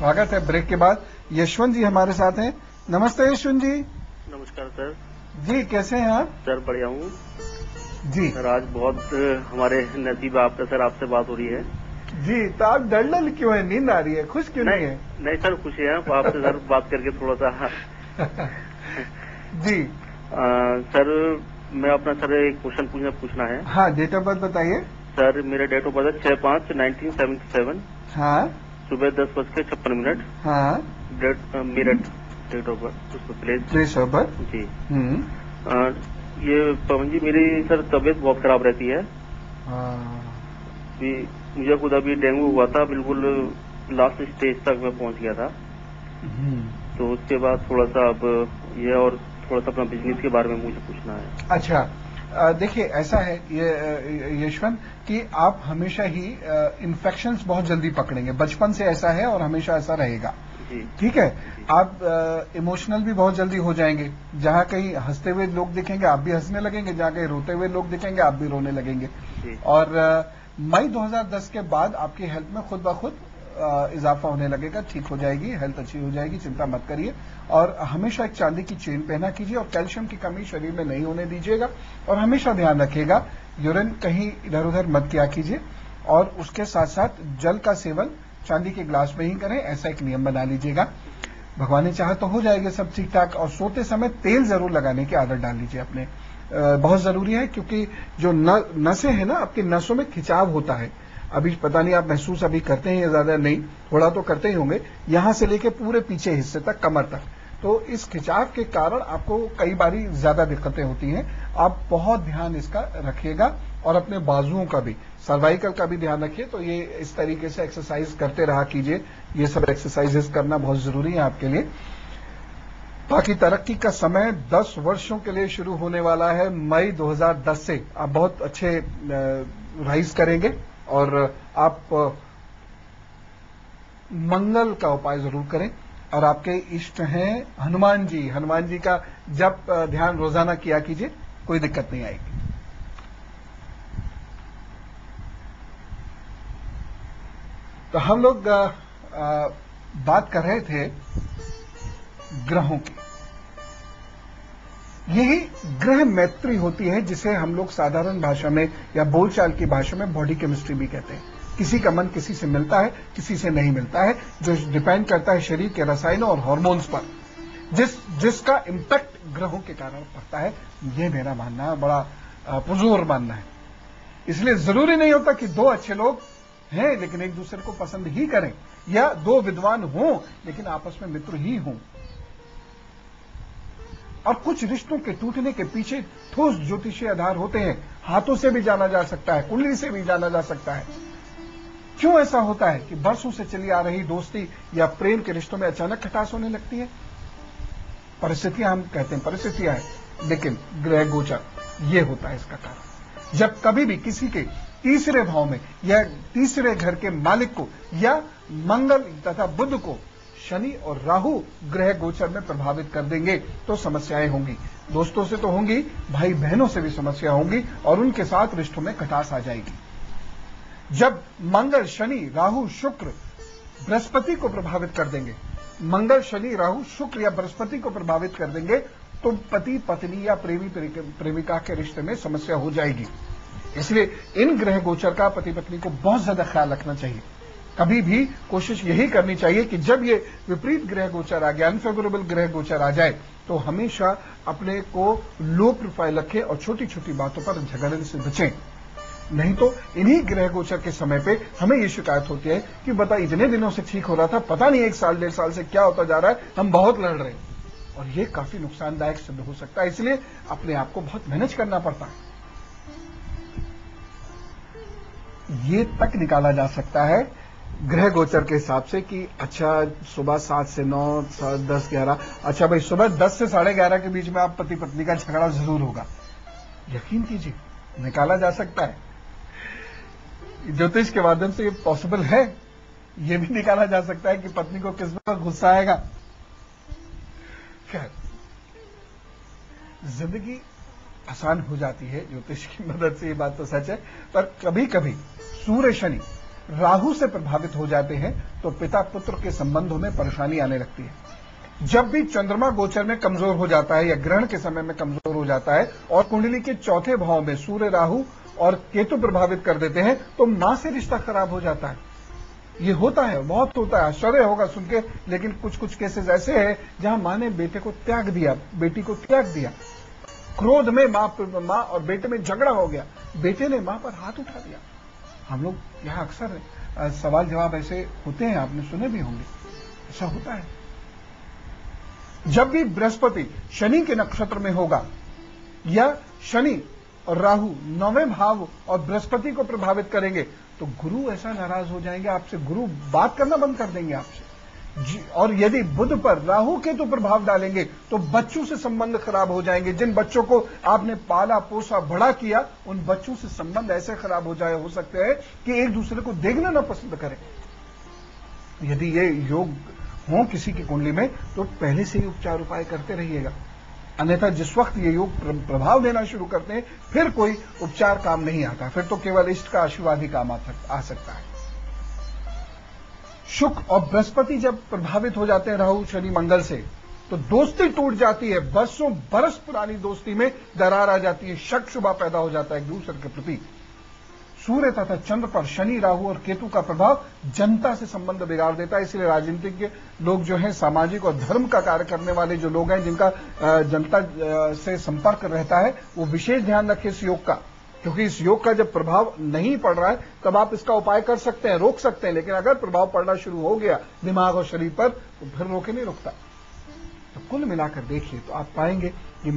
स्वागत है ब्रेक के बाद। यशवंत जी हमारे साथ हैं। नमस्ते यशवंत जी। नमस्कार सर। जी कैसे हैं आप? सर बढ़िया हूँ जी सर। आज बहुत हमारे नसीब आपका सर, आपसे बात हो रही है जी। तो आप डल क्यों है? नींद आ रही है? खुश क्यों नहीं है? नहीं सर, खुशी है आपसे सर बात करके थोड़ा सा जी सर, मैं अपना सर एक क्वेश्चन पूछना है। हाँ, डेट ऑफ बर्थ बताइए। सर मेरा डेट ऑफ बर्थ 6/5/1977, हाँ सुबह 10:56 हाँ। मेरठ डेट ऑफ बर्थ, उसको प्लेस ऑफ बर्थ जी। ये पवन जी, मेरी सर तबीयत बहुत खराब रहती है। भी मुझे खुद अभी डेंगू हुआ था, बिल्कुल लास्ट स्टेज तक मैं पहुंच गया था। तो उसके बाद थोड़ा सा अब ये, और थोड़ा सा अपना बिजनेस के बारे में मुझे पूछना है। अच्छा, देखिए ऐसा है ये यशवंत कि आप हमेशा ही इन्फेक्शंस बहुत जल्दी पकड़ेंगे, बचपन से ऐसा है और हमेशा ऐसा रहेगा। ठीक है। आप इमोशनल भी बहुत जल्दी हो जाएंगे। जहां कहीं हंसते हुए लोग दिखेंगे आप भी हंसने लगेंगे, जहां कहीं रोते हुए लोग दिखेंगे आप भी रोने लगेंगे। और मई 2010 के बाद आपकी हेल्थ में खुद ब खुद इजाफा होने लगेगा, ठीक हो जाएगी, हेल्थ अच्छी हो जाएगी, चिंता मत करिए। और हमेशा एक चांदी की चेन पहना कीजिए और कैल्शियम की कमी शरीर में नहीं होने दीजिएगा। और हमेशा ध्यान रखिएगा यूरिन कहीं इधर उधर मत किया कीजिए। और उसके साथ साथ जल का सेवन चांदी के ग्लास में ही करें, ऐसा एक नियम बना लीजिएगा। भगवान ने चाहा तो हो जाएगा सब ठीक ठाक। और सोते समय तेल जरूर लगाने की आदत डाल लीजिए अपने, बहुत जरूरी है। क्योंकि जो नसें हैं ना, आपकी नसों में खिंचाव होता है। अभी पता नहीं आप महसूस अभी करते हैं या ज्यादा नहीं, थोड़ा तो करते ही होंगे, यहां से लेके पूरे पीछे हिस्से तक, कमर तक। तो इस खिंचाव के कारण आपको कई बारी ज्यादा दिक्कतें होती हैं। आप बहुत ध्यान इसका रखिएगा। और अपने बाजुओं का भी, सर्वाइकल का भी ध्यान रखिए। तो ये इस तरीके से एक्सरसाइज करते रहा कीजिए। ये सब एक्सरसाइजेस करना बहुत जरूरी है आपके लिए। बाकी तरक्की का समय 10 वर्षों के लिए शुरू होने वाला है मई 2010 से। आप बहुत अच्छे राइज करेंगे। और आप मंगल का उपाय जरूर करें। और आपके इष्ट हैं हनुमान जी। हनुमान जी का जब ध्यान रोजाना किया कीजिए, कोई दिक्कत नहीं आएगी। तो हम लोग बात कर रहे थे ग्रहों की। यही ग्रह मैत्री होती है, जिसे हम लोग साधारण भाषा में या बोलचाल की भाषा में बॉडी केमिस्ट्री भी कहते हैं। किसी का मन किसी से मिलता है, किसी से नहीं मिलता है, जो डिपेंड करता है शरीर के रसायनों और हार्मोन्स पर, जिसका इंपैक्ट ग्रहों के कारण पड़ता है। ये मेरा मानना है, बड़ा पुरजोर मानना है। इसलिए जरूरी नहीं होता कि दो अच्छे लोग हैं लेकिन एक दूसरे को पसंद ही करें, या दो विद्वान हों लेकिन आपस में मित्र ही हों। और कुछ रिश्तों के टूटने के पीछे ठोस ज्योतिषीय आधार होते हैं। हाथों से भी जाना जा सकता है, कुंडली से भी जाना जा सकता है। क्यों ऐसा होता है कि बरसों से चली आ रही दोस्ती या प्रेम के रिश्तों में अचानक खटास होने लगती है? परिस्थितियां, हम कहते हैं परिस्थितियां हैं, लेकिन ग्रह गोचर ये होता है इसका कारण। जब कभी भी किसी के तीसरे भाव में या तीसरे घर के मालिक को या मंगल तथा बुध को शनि और राहु ग्रह गोचर में प्रभावित कर देंगे तो समस्याएं होंगी। दोस्तों से तो होंगी, भाई बहनों से भी समस्या होंगी और उनके साथ रिश्तों में खटास आ जाएगी। जब मंगल शनि राहु शुक्र बृहस्पति को प्रभावित कर देंगे, मंगल शनि राहु शुक्र या बृहस्पति को प्रभावित कर देंगे, तो पति पत्नी या प्रेमी प्रेमिका के रिश्ते में समस्या हो जाएगी। इसलिए इन ग्रह गोचर का पति पत्नी को बहुत ज्यादा ख्याल रखना चाहिए। कभी भी कोशिश यही करनी चाहिए कि जब ये विपरीत ग्रह गोचर आ गया, अनफेवरेबल ग्रह गोचर आ जाए, तो हमेशा अपने को लो प्रोफाइल रखें और छोटी छोटी बातों पर झगड़ने से बचें। नहीं तो इन्हीं ग्रह गोचर के समय पे हमें ये शिकायत होती है कि बता इतने दिनों से ठीक हो रहा था, पता नहीं 1 साल 1.5 साल से क्या होता जा रहा है, हम बहुत लड़ रहे हैं। और ये काफी नुकसानदायक सिद्ध हो सकता है। इसलिए अपने आप को बहुत मैनेज करना पड़ता है। ये तक निकाला जा सकता है ग्रह गोचर के हिसाब से कि अच्छा सुबह 7 से 9, 10, 11, अच्छा भाई सुबह 10 से 11:30 के बीच में आप पति पत्नी का झगड़ा जरूर होगा। यकीन कीजिए निकाला जा सकता है। ज्योतिष के माध्यम से ये पॉसिबल है। ये भी निकाला जा सकता है कि पत्नी को किस वक्त गुस्सा आएगा। खैर, जिंदगी आसान हो जाती है ज्योतिष की मदद से, ये बात तो सच है। पर कभी कभी सूर्य शनि राहु से प्रभावित हो जाते हैं तो पिता पुत्र के संबंधों में परेशानी आने लगती है। जब भी चंद्रमा गोचर में कमजोर हो जाता है या ग्रहण के समय में कमजोर हो जाता है और कुंडली के चौथे भाव में सूर्य, राहु और केतु प्रभावित कर देते हैं तो मां से रिश्ता खराब हो जाता है। ये होता है, बहुत होता है, आश्चर्य होगा सुन के, लेकिन कुछ कुछ केसेस ऐसे हैं जहां मां ने बेटे को त्याग दिया, बेटी को त्याग दिया। क्रोध में मां और बेटे में झगड़ा हो गया, बेटे ने मां पर हाथ उठा दिया। हम लोग यहां अक्सर सवाल जवाब ऐसे होते हैं, आपने सुने भी होंगे, ऐसा होता है। जब भी बृहस्पति शनि के नक्षत्र में होगा या शनि और राहु 9वें भाव और बृहस्पति को प्रभावित करेंगे तो गुरु ऐसा नाराज हो जाएंगे आपसे, गुरु बात करना बंद कर देंगे आपसे। और यदि बुध पर राहु केतु प्रभाव डालेंगे तो बच्चों से संबंध खराब हो जाएंगे। जिन बच्चों को आपने पाला पोसा बड़ा किया, उन बच्चों से संबंध ऐसे खराब हो सकते हैं कि एक दूसरे को देखना ना पसंद करें। यदि ये योग हो किसी की कुंडली में तो पहले से ही उपचार उपाय करते रहिएगा, अन्यथा जिस वक्त ये योग प्रभाव देना शुरू करते हैं फिर कोई उपचार काम नहीं आता, फिर तो केवल इष्ट का आशीर्वाद ही काम आ सकता है। शुक्र और बृहस्पति जब प्रभावित हो जाते हैं राहु शनि मंगल से तो दोस्ती टूट जाती है, बरसों बरस पुरानी दोस्ती में दरार आ जाती है, शक शुबा पैदा हो जाता है एक दूसरे के प्रति। सूर्य तथा चंद्र पर शनि, राहु और केतु का प्रभाव जनता से संबंध बिगाड़ देता है। इसलिए राजनीतिक के लोग जो हैं, सामाजिक और धर्म का कार्य करने वाले जो लोग हैं जिनका जनता से संपर्क रहता है, वो विशेष ध्यान रखें इस योग का, क्योंकि इस योग का जब प्रभाव नहीं पड़ रहा है तब आप इसका उपाय कर सकते हैं, रोक सकते हैं, लेकिन अगर प्रभाव पड़ना शुरू हो गया दिमाग और शरीर पर तो फिर रोके नहीं रुकता। तो कुल मिलाकर देखिए तो आप पाएंगे कि